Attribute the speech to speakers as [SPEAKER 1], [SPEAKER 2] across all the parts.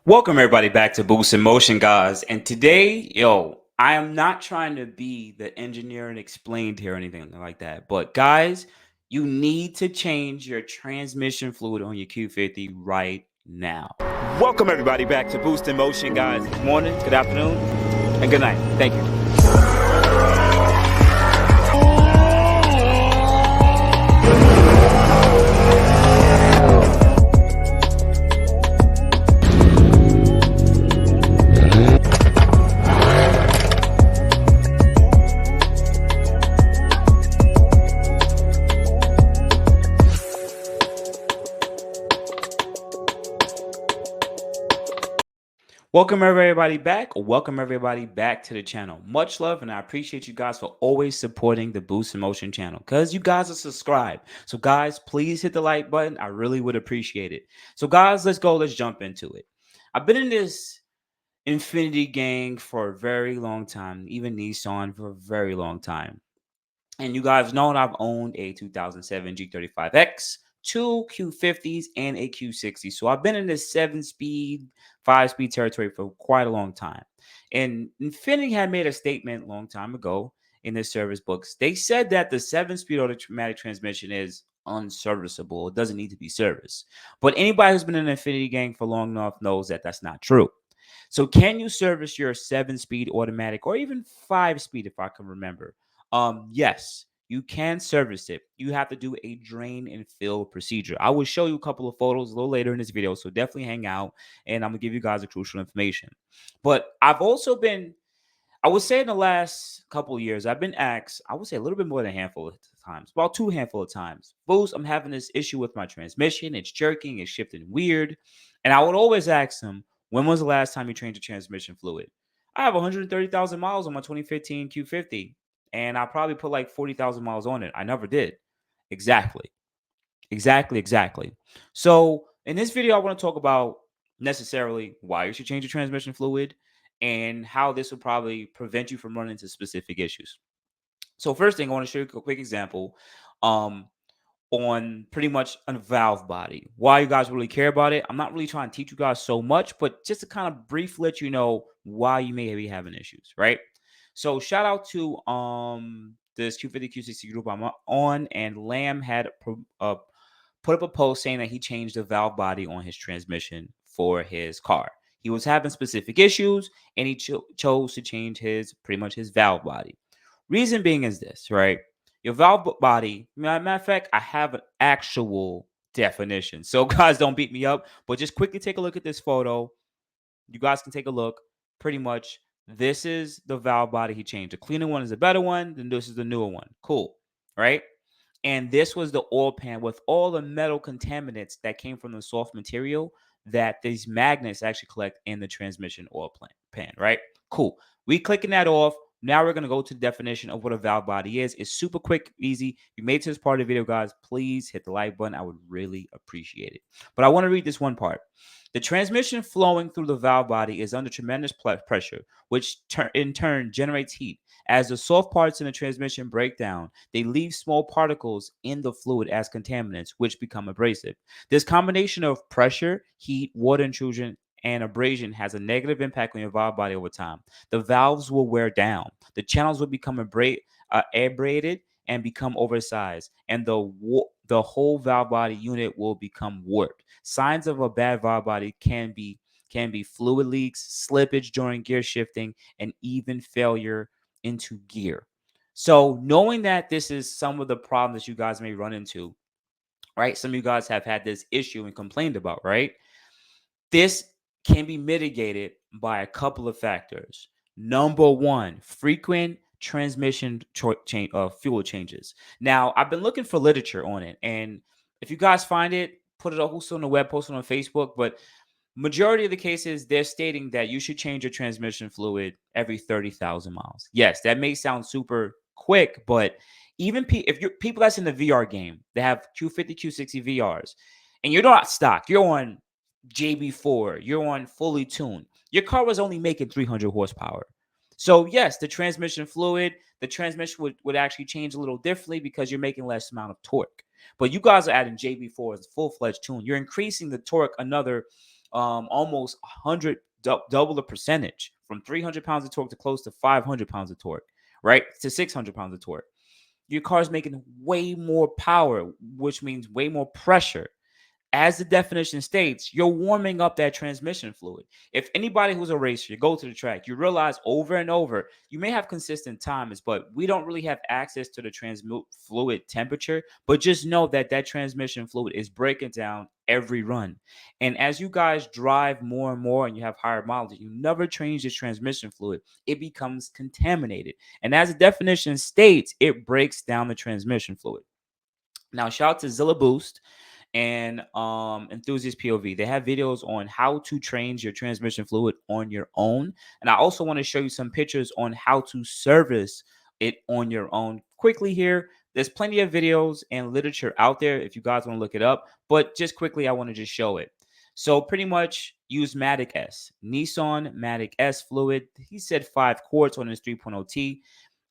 [SPEAKER 1] Welcome everybody back to Boost in Motion, guys. And today, I am not trying to be the engineer and explained here or anything like that. But guys, you need to change your transmission fluid on your Q50 right now. Welcome everybody back to Boost in Motion, guys. Good morning, good afternoon, and good night. Thank you. Welcome everybody back. Welcome everybody back to the channel. Much love, and I appreciate you guys for always supporting the Boost in Motion channel because you guys are subscribed. So guys, please hit the like button. I really would appreciate it. So guys, let's go. Let's jump into it. I've been in this Infiniti gang for a very long time, even Nissan for a very long time. And you guys know I've owned a 2007 G35X, two Q50s, and a Q60. So I've been in this 7-speed, 5-speed territory for quite a long time. And Infiniti had made a statement a long time ago in their service books. They said that the 7-speed automatic transmission is unserviceable. It doesn't need to be serviced. But anybody who's been in the Infiniti gang for long enough knows that that's not true. So can you service your 7-speed automatic or even 5-speed, if I can remember? Yes, you can service it. You have to do a drain and fill procedure. I will show you a couple of photos a little later in this video, so definitely hang out, and I'm gonna give you guys the crucial information. But I've also been, I would say in the last couple of years, I've been asked, I would say a little bit more than a handful of times, about two handful of times. Boost, I'm having this issue with my transmission. It's jerking, it's shifting weird. And I would always ask them, when was the last time you changed the transmission fluid? I have 130,000 miles on my 2015 Q50, and I probably put like 40,000 miles on it. I never did. Exactly. Exactly. So in this video, I want to talk about necessarily why you should change your transmission fluid and how this will probably prevent you from running into specific issues. So first thing, I want to show you a quick example um, on pretty much a valve body. Why you guys really care about it? I'm not really trying to teach you guys so much, but just to kind of briefly let you know why you may be having issues, right? So shout out to this Q50 Q60 group I'm on, and Lamb had put up a post saying that he changed the valve body on his transmission for his car. He was having specific issues, and he chose to change pretty much his valve body. Reason being is this, right? Your valve body, matter of fact, I have an actual definition. So guys, don't beat me up, but just quickly take a look at this photo. You guys can take a look. Pretty much, this is the valve body he changed. The cleaner one is a better one, then this is the newer one. Cool, right? And this was the oil pan with all the metal contaminants that came from the soft material that these magnets actually collect in the transmission oil pan, right? Cool. We clicking that off. Now we're going to go to the definition of what a valve body is. It's super quick, easy. If you made it to this part of the video, guys, please hit the like button. I would really appreciate it. But I want to read this one part. The transmission flowing through the valve body is under tremendous pressure, which in turn generates heat. As the soft parts in the transmission break down, they leave small particles in the fluid as contaminants, which become abrasive. This combination of pressure, heat, water intrusion, and abrasion has a negative impact on your valve body over time. The valves will wear down. The channels will become abraded and become oversized, and the whole valve body unit will become warped. Signs of a bad valve body can be fluid leaks, slippage during gear shifting, and even failure into gear. So knowing that this is some of the problems that you guys may run into, right? Some of you guys have had this issue and complained about, right? This can be mitigated by a couple of factors. Number one, frequent transmission fuel changes. Now, I've been looking for literature on it, and if you guys find it, put it also on the web, post it on Facebook. But majority of the cases, they're stating that you should change your transmission fluid every 30,000 miles. Yes, that may sound super quick, but even if you're people that's in the VR game, they have Q50, Q60 VRs, and you're not stock, you're on JB4, you're on fully tuned. Your car was only making 300 horsepower. So yes, the transmission fluid, the transmission would actually change a little differently because you're making less amount of torque. But you guys are adding JB4 as a full-fledged tune. You're increasing the torque another almost 100, double the percentage from 300 pounds of torque to close to 500 pounds of torque, right? To 600 pounds of torque. Your car is making way more power, which means way more pressure. As the definition states, you're warming up that transmission fluid. If anybody who's a racer, you go to the track, you realize over and over, you may have consistent times, but we don't really have access to the transmute fluid temperature. But just know that that transmission fluid is breaking down every run. And as you guys drive more and more and you have higher mileage, you never change the transmission fluid, it becomes contaminated. And as the definition states, it breaks down the transmission fluid. Now, shout out to Zilla Boost and Enthusiast POV. They have videos on how to change your transmission fluid on your own. And I also want to show you some pictures on how to service it on your own quickly here. There's plenty of videos and literature out there if you guys want to look it up. But just quickly, I want to just show it. So pretty much use Matic S. Nissan Matic S fluid. He said 5 quarts on his 3.0T.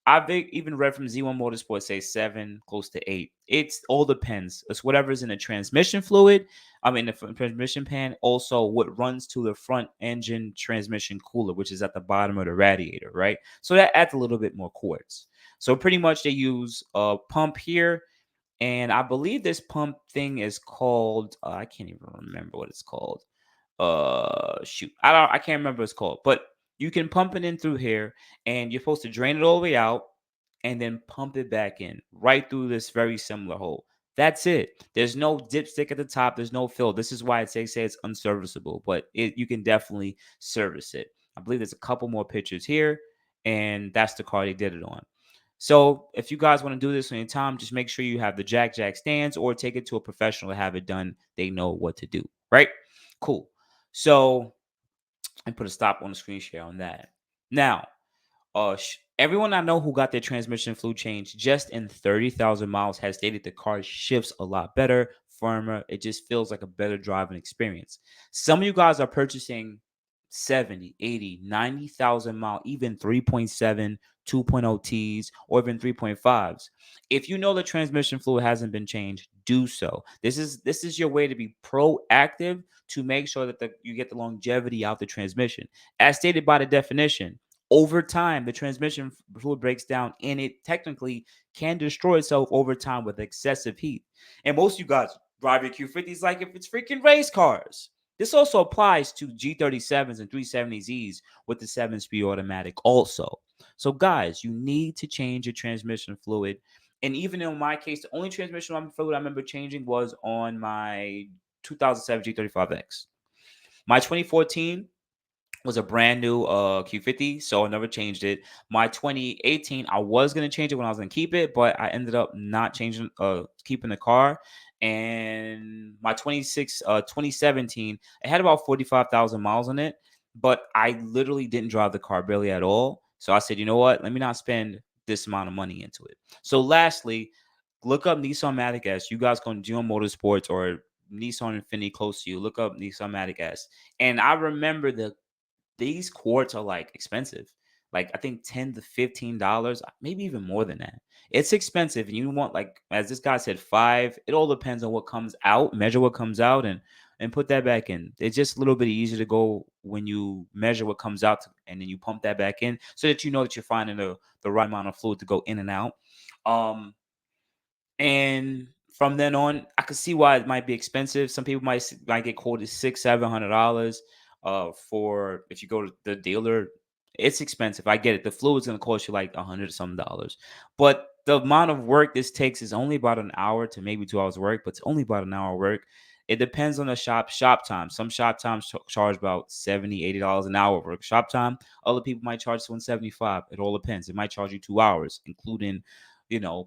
[SPEAKER 1] I've even read from Z1 Motorsport say 7, close to 8. It's all depends. It's whatever's in the transmission fluid. I mean, the transmission pan. Also, what runs to the front engine transmission cooler, which is at the bottom of the radiator, right? So that adds a little bit more quarts. So pretty much they use a pump here, and I believe this pump thing is called. I can't even remember what it's called. Shoot, I can't remember what it's called, but you can pump it in through here, and you're supposed to drain it all the way out and then pump it back in right through this very similar hole. That's it. There's no dipstick at the top. There's no fill. This is why say it's unserviceable, but you can definitely service it. I believe there's a couple more pictures here, and that's the car they did it on. So if you guys want to do this on your time, just make sure you have the jack stands or take it to a professional to have it done. They know what to do, right? Cool. So I put a stop on the screen share on that. Now, everyone I know who got their transmission fluid changed just in 30,000 miles has stated the car shifts a lot better, firmer. It just feels like a better driving experience. Some of you guys are purchasing 70, 80, 90,000 mile, even 3.7, 2.0 Ts, or even 3.5s. If you know the transmission fluid hasn't been changed, do so. This is your way to be proactive to make sure that you get the longevity out the transmission. As stated by the definition, over time, the transmission fluid breaks down and it technically can destroy itself over time with excessive heat. And most of you guys drive your Q50s like if it's freaking race cars. This also applies to G37s and 370Zs with the 7-speed automatic also. So guys, you need to change your transmission fluid. And even in my case, the only transmission fluid I remember changing was on my 2007 G35X. My 2014 was a brand new Q50, so I never changed it. My 2018, I was gonna change it when I was gonna keep it, but I ended up not changing, keeping the car. And my 2017, it had about 45,000 miles on it, but I literally didn't drive the car barely at all. So I said, you know what? Let me not spend this amount of money into it. So lastly, look up Nissan Matic S. You guys go to Geo Motorsports or Nissan Infiniti close to you. Look up Nissan Matic S. And I remember these quarts are like expensive. Like I think $10 to $15, maybe even more than that. It's expensive, and you want, like as this guy said, 5. It all depends on what comes out. Measure what comes out and put that back in. It's just a little bit easier to go when you measure what comes out and then you pump that back in, so that you know that you're finding the right amount of fluid to go in and out. Um, and from then on, I could see why it might be expensive. Some people might get quoted $600-700 for if you go to the dealer. It's expensive. I get it. The fluid's gonna cost you like $100 some, but the amount of work this takes is only about an hour to maybe 2 hours work. But it's only about an hour work. It depends on the shop time. Some shop times charge about $70-80 an hour for shop time. Other people might charge 175. It all depends. It might charge you 2 hours, including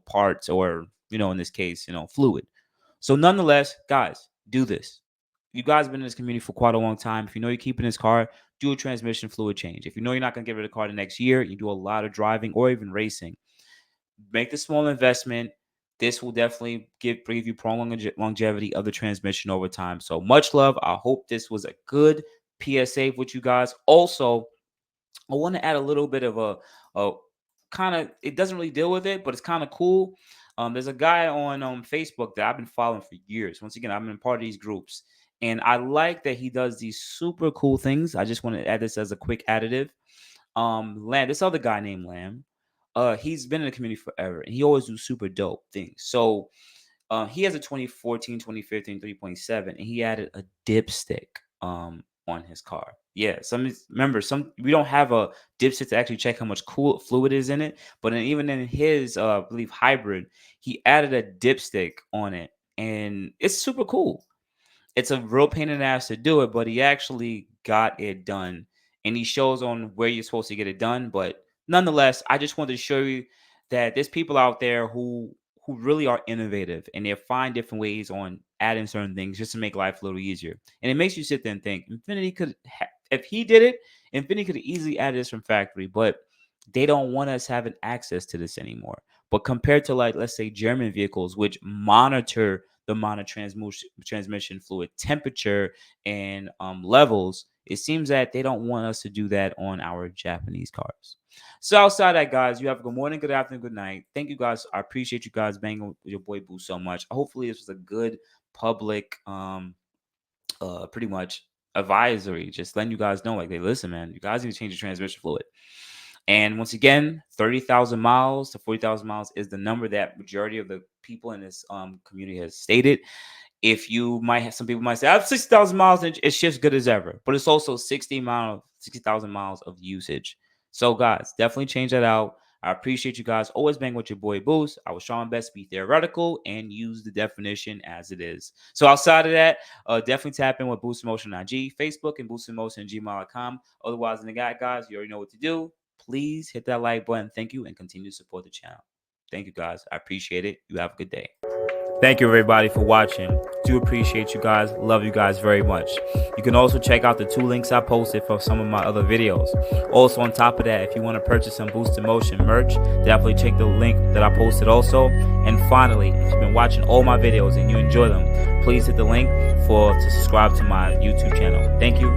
[SPEAKER 1] parts, or in this case, fluid. So nonetheless, guys, do this. You guys have been in this community for quite a long time. If you know you're keeping this car, do a transmission fluid change. If you know you're not going to get rid of the car the next year, you do a lot of driving or even racing, make the small investment. This will definitely give you prolonged longevity of the transmission over time. So much love. I hope this was a good PSA with you guys. Also, I want to add a little bit of a kind of, it doesn't really deal with it, but it's kind of cool. There's a guy on Facebook that I've been following for years. Once again, I've been part of these groups, And I like that he does these super cool things. I just want to add this as a quick additive. Lamb, this other guy named Lamb, he's been in the community forever, and he always do super dope things. So he has a 2014, 2015 3.7, and he added a dipstick on his car. Yeah, remember, we don't have a dipstick to actually check how much cool fluid is in it, but even in his I believe hybrid, he added a dipstick on it, and it's super cool. It's a real pain in the ass to do it, but he actually got it done. And he shows on where you're supposed to get it done. But nonetheless, I just wanted to show you that there's people out there who really are innovative, and they find different ways on adding certain things just to make life a little easier. And it makes you sit there and think, Infiniti could, if he did it, Infiniti could easily add this from factory, but they don't want us having access to this anymore. But compared to, like, let's say German vehicles, which monitor the amount of transmission fluid temperature and levels, it seems that they don't want us to do that on our Japanese cars. So outside that, guys, you have a good morning, good afternoon, good night. Thank you, guys. I appreciate you guys banging with your boy Boo so much. Hopefully this was a good public pretty much advisory, just letting you guys know, like, hey, listen, man, you guys need to change the transmission fluid. And once again, 30,000 miles to 40,000 miles is the number that majority of the people in this community has stated. If you might have, some people might say, I have 60,000 miles and it shifts good as ever, but it's also 60,000 miles of usage. So guys, definitely change that out. I appreciate you guys. Always bang with your boy Boost. I was trying my best to be theoretical and use the definition as it is. So outside of that, definitely tap in with Boost Emotion on IG, Facebook, and boostinmotion@gmail.com. Otherwise, in the guys, you already know what to do. Please hit that like button. Thank you, and continue to support the channel. Thank you, guys. I appreciate it. You have a good day. Thank you, everybody, for watching. Do appreciate you guys. Love you guys very much. You can also check out the 2 links I posted for some of my other videos. Also, on top of that, if you want to purchase some Boost Emotion merch, definitely check the link that I posted also. And finally, if you've been watching all my videos and you enjoy them, please hit the link to subscribe to my YouTube channel. Thank you.